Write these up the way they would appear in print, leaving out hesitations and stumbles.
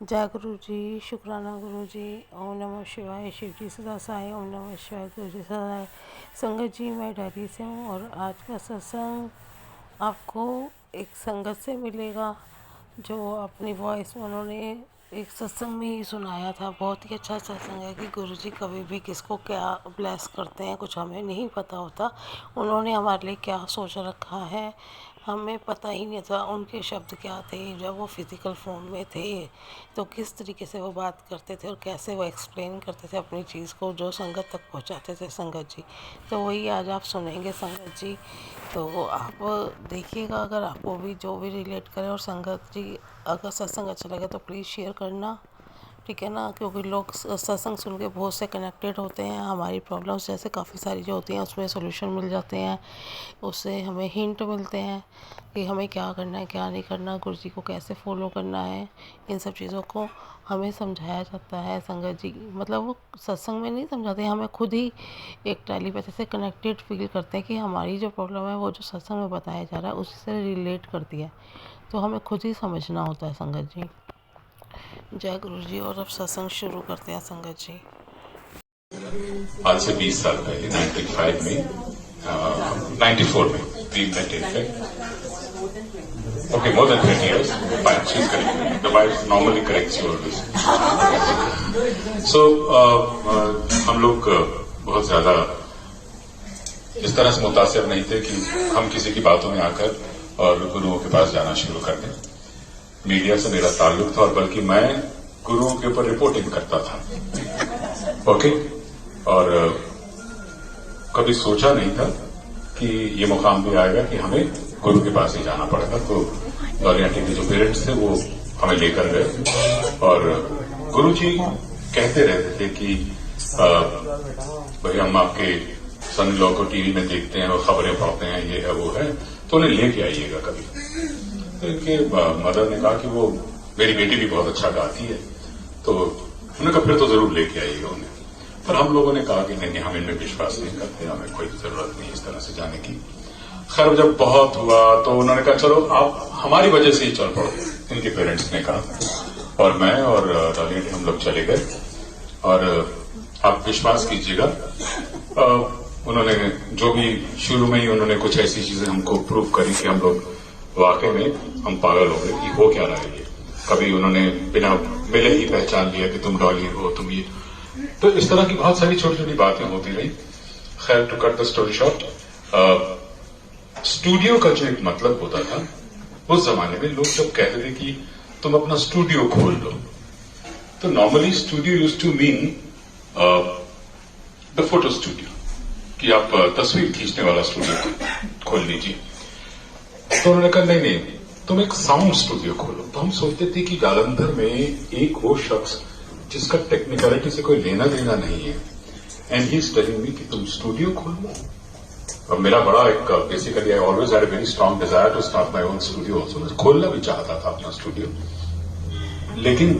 जय गुरु जी, शुक्राना गुरु जी। ओम नमः शिवाय, शिव जी सदा साई। ओम नमः शिवाय, गुरु जी सदा साई। संगत जी, मैं दिल्ली से हूँ और आज का सत्संग आपको एक संगत से मिलेगा जो अपनी वॉइस में उन्होंने एक सत्संग में ही सुनाया था। बहुत ही अच्छा सत्संग है कि गुरु जी कभी भी किसको क्या ब्लेस करते हैं कुछ हमें नहीं पता होता। उन्होंने हमारे लिए क्या सोच रखा है हमें पता ही नहीं था। उनके शब्द क्या थे जब वो फिज़िकल फॉर्म में थे, तो किस तरीके से वो बात करते थे और कैसे वो एक्सप्लेन करते थे अपनी चीज़ को जो संगत तक पहुंचाते थे संगत जी। तो वही आज आप सुनेंगे संगत जी। तो आप देखिएगा, अगर आपको भी जो भी रिलेट करे। और संगत जी, अगर सत्संग अच्छा लगे तो प्लीज़ शेयर करना, ठीक है ना, क्योंकि लोग सत्संग सुन के बहुत से कनेक्टेड होते हैं। हमारी प्रॉब्लम्स जैसे काफ़ी सारी जो होती हैं उसमें सोल्यूशन मिल जाते हैं, उससे हमें हिंट मिलते हैं कि हमें क्या करना है क्या नहीं करना, गुरु जी को कैसे फॉलो करना है। इन सब चीज़ों को हमें समझाया जाता है संगत जी। मतलब वो सत्संग में नहीं समझाते, हमें खुद ही एक टेलीपैथी से कनेक्टेड फील करते हैं कि हमारी जो प्रॉब्लम है वो जो सत्संग में बताया जा रहा है उससे रिलेट करती है। तो हमें खुद ही समझना होता है संगत जी। जय गुरु जी। और अब सत्संग शुरू करते हैं संगत जी। आज से 20 साल पहले 95 में 94 में we met in fact okay more than 20 years fine she's correct the wife normally corrects you always so हम लोग बहुत ज्यादा इस तरह से मुतासिर नहीं थे कि हम किसी की बातों में आकर और गुरुओं के पास जाना शुरू कर दें। मीडिया से मेरा ताल्लुक था और बल्कि मैं गुरुओं के ऊपर रिपोर्टिंग करता था। ओके और कभी सोचा नहीं था कि ये मुकाम भी आएगा कि हमें गुरु के पास ही जाना पड़ेगा। तो डॉली आंटी के जो पेरेंट्स थे वो हमें लेकर गए और गुरु जी कहते रहते थे कि भाई हम आपके सन लॉ को टीवी में देखते हैं और खबरें पढ़ते हैं, ये है वो है, तो उन्हें लेके आइएगा कभी। तो इनके मदर ने कहा कि वो मेरी बेटी भी बहुत अच्छा गाती है, तो उन्होंने कहा फिर तो जरूर लेके आइएगा उन्हें। पर हम लोगों ने कहा कि नहीं हम इनमें विश्वास नहीं करते, हमें कोई जरूरत नहीं इस तरह से जाने की। खैर जब बहुत हुआ तो उन्होंने कहा चलो आप हमारी वजह से ही चल पड़ो, इनके पेरेंट्स ने कहा। और मैं और डॉली हम लोग चले गए और आप विश्वास कीजिएगा उन्होंने जो भी शुरू में ही उन्होंने कुछ ऐसी चीजें हमको प्रूव करी कि हम लोग वाकई में हम पागल हो गए कि हो क्या रहा है ये। कभी उन्होंने बिना मिले ही पहचान लिया कि तुम डॉली हो, तुम ये। तो इस तरह की बहुत सारी छोटी छोटी बातें होती रही। खैर to cut the story short, studio का जो एक मतलब होता था उस जमाने में लोग जब कहते थे कि तुम अपना स्टूडियो खोल लो, तो normally studio used to mean the photo studio, कि आप तस्वीर खींचने वाला स्टूडियो खोल लीजिए। तो उन्होंने कहा नहीं नहीं तुम एक साउंड स्टूडियो खोलो। तो हम सोचते थे कि जालंधर में एक वो शख्स जिसका टेक्निकलिटी से कोई लेना देना नहीं है, and he is telling me कि तुम स्टूडियो खोलो। और मेरा बड़ा एक basically I always had a very strong desire to start my own studio also. मैं खोलना भी चाहता था अपना स्टूडियो, लेकिन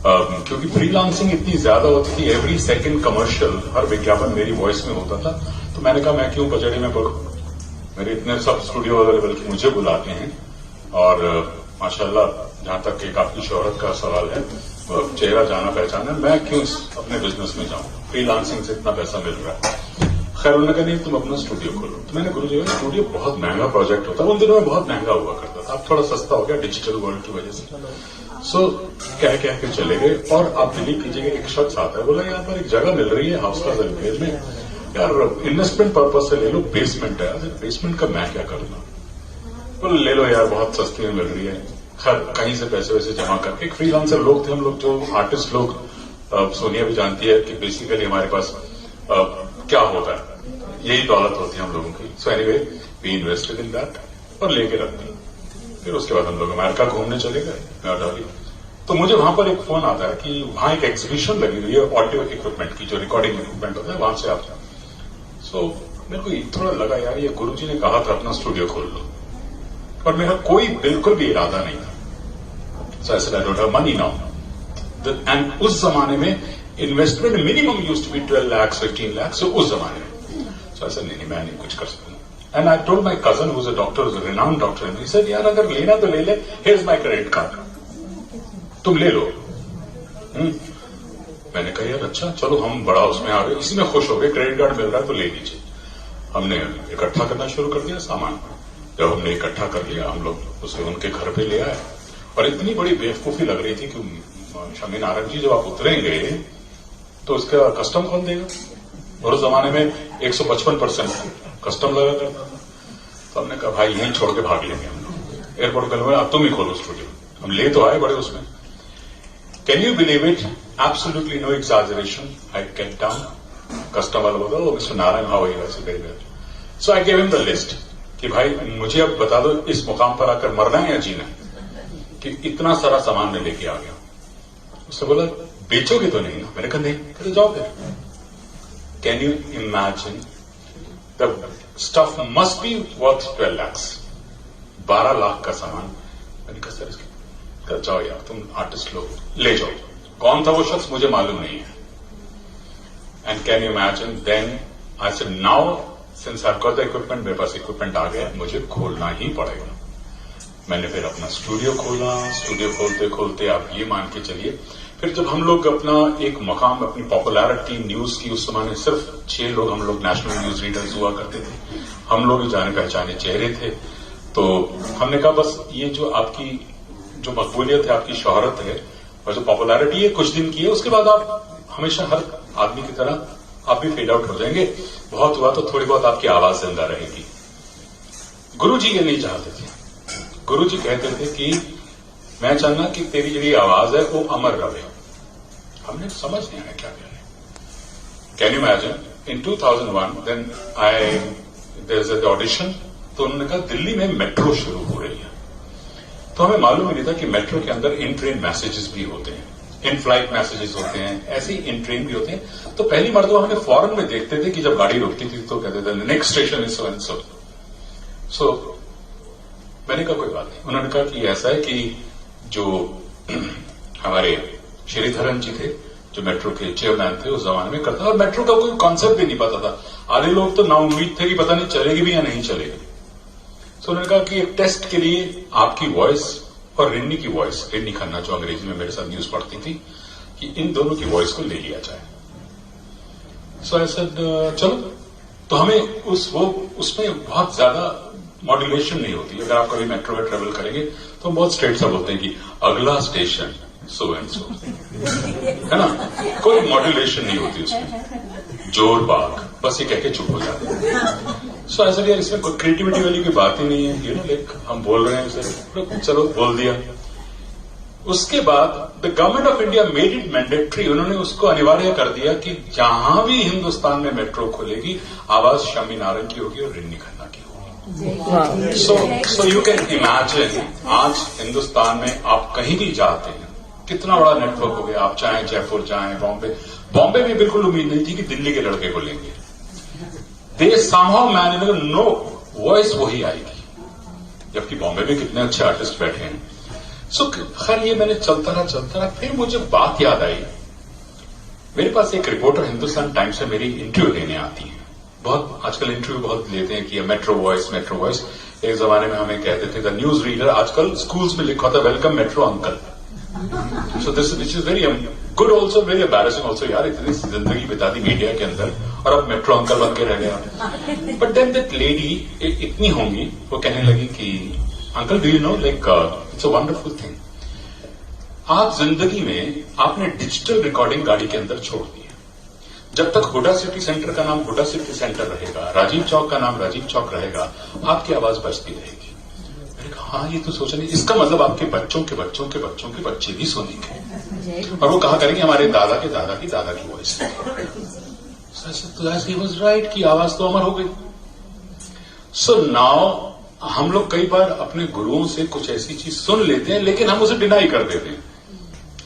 क्योंकि फ्रीलांसिंग इतनी ज्यादा होती थी, एवरी सेकंड कमर्शियल हर विज्ञापन मेरी वॉइस में होता था। तो मैंने कहा मैं क्यों पचड़ी में पढ़ूं, मेरे इतने सब स्टूडियो अवेलेबल कि मुझे बुलाते हैं। और माशाल्लाह जहां तक एक आपकी शोहरत का सवाल है, चेहरा जाना पहचाना, मैं क्यों अपने बिजनेस में जाऊं, फ्रीलांसिंग से इतना पैसा मिल रहा है। खैर उन्होंने कहा नहीं तुम अपना स्टूडियो खोलो। तो मैंने गुरु जी स्टूडियो बहुत महंगा प्रोजेक्ट होता है, उन दिनों में बहुत महंगा हुआ करता था, अब थोड़ा सस्ता हो गया डिजिटल वर्ल्ड की वजह से। सो कह के चले गए। और आप बिलीव कीजिएगा एक शख्स आता है, बोला यहाँ पर एक जगह मिल रही है हाउस एलपेज में, यार इन्वेस्टमेंट पर्पज से ले लो, बेसमेंट है। बेसमेंट का मैं क्या करूंगा, बोले ले लो यार बहुत सस्ती में मिल रही है। खैर कहीं से पैसे वैसे जमा करके, एक फ्रीलांसर लोग थे हम लोग, जो आर्टिस्ट लोग, सोनिया भी जानती है कि बेसिकली हमारे पास क्या होता है, यही दौलत होती है हम लोगों की। So anyway we invested in that और लेके रख दी। फिर उसके बाद हम लोग अमेरिका घूमने चले गए, मैं और डॉली। तो मुझे वहां पर एक फोन आता है कि वहां एक एग्जीबिशन लगी हुई है ऑडियो इक्विपमेंट की, जो रिकॉर्डिंग इक्विपमेंट होता है, वहां से आता है। सो मेरे को थोड़ा लगा यार ये गुरुजी ने कहा था अपना स्टूडियो खोल लो, और मेरा कोई बिल्कुल भी इरादा नहीं था। So I said I don't have money now. And उस जमाने में investment minimum used to be 12 lakh 15 lakh. So उस जमाने में सो ऐसा नहीं मैं नहीं कुछ कर सकता। And I told my cousin who is a doctor, is a renowned doctor, and he said यार अगर लेना तो ले ले, here is my credit card, तुम ले लो। मैंने कहा यार अच्छा चलो हम बड़ा उसमें आ गए, इसी में खुश हो गए, क्रेडिट कार्ड मिल रहा है तो ले लीजिए। हमने इकट्ठा करना शुरू कर दिया सामान। जब हमने इकट्ठा कर लिया हम लोग उसे उनके घर पे ले आए, और इतनी बड़ी बेवकूफी लग रही थी कि शमी नारायण जी जब आप उतरेंगे तो उसका कस्टम कौन देगा, और उस जमाने में 155% कस्टम लगा करता था। तो हमने कहा भाई यहीं छोड़ के भाग लेंगे हम लोग। एयरपोर्ट पे अब तुम ही खोलो स्टूडियो। हम ले तो आए बड़े उसमें। Can you believe it, absolutely no exaggeration, I get down, custom वाला बोला oh mister Narayan how are you, I very well. So I give him the list कि भाई मुझे अब बता दो इस मुकाम पर आकर मरना है या जीना है, कि इतना सारा सामान मैं लेके आ गया। उसने बोला बेचोगे तो नहीं ना? मैंने कहा नहीं। कहते जाओ फिर। Can you imagine, the stuff must be worth 12 lakhs, 12 lakh का सामान। मैंने कहा सर इसके जाओ यार तुम आर्टिस्ट लोग ले जाओ। कौन था वो शख्स मुझे मालूम नहीं है। And can you imagine, then I said now since I got the equipment, मेरे पास इक्विपमेंट आ गया, मुझे खोलना ही पड़ेगा। मैंने फिर अपना स्टूडियो खोला। स्टूडियो खोलते खोलते आप ये मान के चलिए, फिर जब हम लोग अपना एक मकाम, अपनी पॉपुलैरिटी न्यूज की, उस समय सिर्फ 6 लोग हम लोग नेशनल न्यूज रीडर्स हुआ करते थे, हम लोग जाने पहचाने चेहरे थे। तो हमने कहा बस ये जो आपकी जो मकबूलियत है, आपकी शोहरत है और जो पॉपुलैरिटी है कुछ दिन की है, उसके बाद आप हमेशा हर आदमी की तरह आप भी फेड आउट हो जाएंगे। बहुत हुआ तो थोड़ी बहुत आपकी आवाज जिंदा रहेगी। गुरुजी ये नहीं चाहते थे। गुरुजी कहते थे कि मैं चाहना कि तेरी जो आवाज है वो अमर रहे। हमने समझ नहीं आया क्या करें। Can you imagine, in 2001 then there is an audition. तो उन्होंने कहा दिल्ली में मेट्रो शुरू हो रही है। तो हमें मालूम ही नहीं था कि मेट्रो के अंदर इन ट्रेन मैसेजेस भी होते हैं, इन फ्लाइट मैसेजेस होते हैं, ऐसे ही इन ट्रेन भी होते हैं। तो पहली मर्तबा हमें फॉरेन में देखते थे कि जब गाड़ी रुकती थी तो कहते थे next station is so and so. So मैंने कहा कोई बात नहीं। उन्होंने कहा कि ऐसा है कि जो हमारे श्रीधरन जी थे जो मेट्रो के चेयरमैन थे उस जमाने में करता, और मेट्रो का कोई कॉन्सेप्ट भी नहीं पता था। आधे लोग तो नाउम्मीद थे कि पता नहीं चलेगी भी या नहीं चलेगी। तो उन्होंने कहा कि एक टेस्ट के लिए आपकी वॉइस और रिन्नी की वॉइस, रिन्नी खन्ना जो अंग्रेजी में मेरे साथ न्यूज पढ़ती थी, कि इन दोनों की वॉइस को ले लिया जाए। सो आई सेड चलो। तो हमें उसमें बहुत ज्यादा मॉड्यूलेशन नहीं होती। अगर आप कभी मेट्रो में ट्रेवल करेंगे तो बहुत स्ट्रेट सा बोलते हैं कि अगला स्टेशन सो एंड सो, है ना, कोई मॉड्यूलेशन नहीं होती उसमें। जोर बाग बस ये कह के चुप हो जाते हैं। सो ऐसा यार इसमें कोई क्रिएटिविटी वाली कोई बात ही नहीं है। यू नो लाइक हम बोल रहे हैं उसे, चलो बोल दिया। उसके बाद the government of India made it mandatory. उन्होंने उसको अनिवार्य कर दिया कि जहां भी हिंदुस्तान में मेट्रो खुलेगी आवाज शमी नारायण की होगी और रिन्नी खन्ना की होगी। सो यू कैन इमेजिन, आज हिंदुस्तान में आप कहीं भी जाते हैं कितना बड़ा नेटवर्क हो गया। आप चाहे जयपुर जाएं, बॉम्बे में बिल्कुल उम्मीद नहीं थी कि दिल्ली के लड़के को लेंगे। They somehow manage, no voice वही आएगी, जबकि बॉम्बे में कितने अच्छे आर्टिस्ट बैठे हैं। सो खैर ये मैंने चलता रहा। फिर मुझे बात याद आई। मेरे पास एक रिपोर्टर हिंदुस्तान टाइम्स से मेरी इंटरव्यू लेने आती है। बहुत आजकल इंटरव्यू बहुत लेते हैं कि मेट्रो वॉइस। एक जमाने में हमें कहते थे द न्यूज रीडर, आजकल स्कूल्स में लिखा था welcome metro uncle. So this which is very good also, very embarrassing also. यार इतनी जिंदगी बिता दी मीडिया के अंदर और अब मेट्रो अंकल बन के रह गया। बट देन दैट लेडी इतनी होंगी, वो कहने लगी कि uncle do you know like it's a wonderful thing, आप जिंदगी में आपने डिजिटल रिकॉर्डिंग गाड़ी के अंदर छोड़ दी है। जब तक हुडा सिटी सेंटर का नाम हुडा सिटी सेंटर रहेगा, राजीव चौक का नाम राजीव चौक रहेगा, आपकी आवाज बजती रहेगी। मैंने कहा हाँ ये तो सोचा नहीं। इसका मतलब आपके बच्चों के बच्चों के बच्चों के बच्चे भी सुनेंगे और वो कहा करेंगे हमारे दादा के दादा की दादा की वॉइस। तो ऐसे ही वाज राइट कि आवाज तो अमर हो गई। सो नाउ हम लोग कई बार अपने गुरुओं से कुछ ऐसी चीज सुन लेते हैं लेकिन हम उसे डिनाई कर देते हैं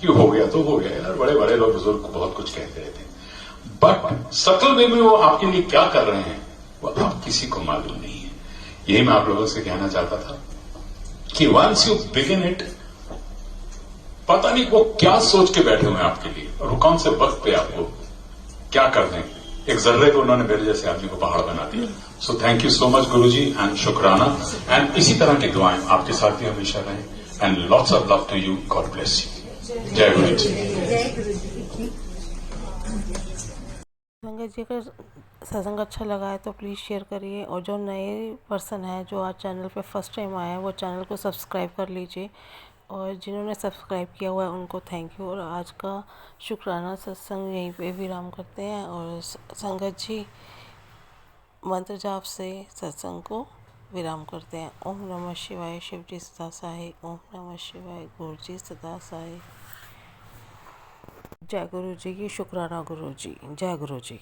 कि हो गया तो हो गया यार। बड़े बड़े लोग बुजुर्ग बहुत कुछ कहते रहते हैं, बट सटल वे में वो आपके लिए क्या कर रहे हैं वो आप किसी को मालूम नहीं है। यही मैं आप लोगों से कहना चाहता था कि वंस यू बिगिन इट, पता नहीं वो क्या सोच के बैठे हुए हैं आपके लिए और वो कौन से वक्त पे आपको क्या कर दें। एक जर्रे को उन्होंने मेरे जैसे आदमी को पहाड़ बना दिया। So thank you so much Guruji and शुक्राना, एंड इसी तरह की दुआएं आपके साथ भी हमेशा रहें, and lots of love to you. God bless you. जय गुरु जी। जय गुरु जी। संगत जी, अगर सत्संग अच्छा लगा है तो प्लीज़ शेयर करिए, और जो नए पर्सन है जो आज चैनल पे फर्स्ट टाइम आया है वो चैनल को सब्सक्राइब कर लीजिए, और जिन्होंने सब्सक्राइब किया हुआ है उनको थैंक यू। और आज का शुक्राना सत्संग यहीं पे विराम करते हैं, और संगत जी मंत्र जाप से सत्संग को विराम करते हैं। ओम नमः शिवाय, शिव जी सदा सहाय। ओम नमः शिवाय, गुरु जी सदा सहाय। जय गुरु जी की शुक्राना गुरु जी। जय गुरु जी।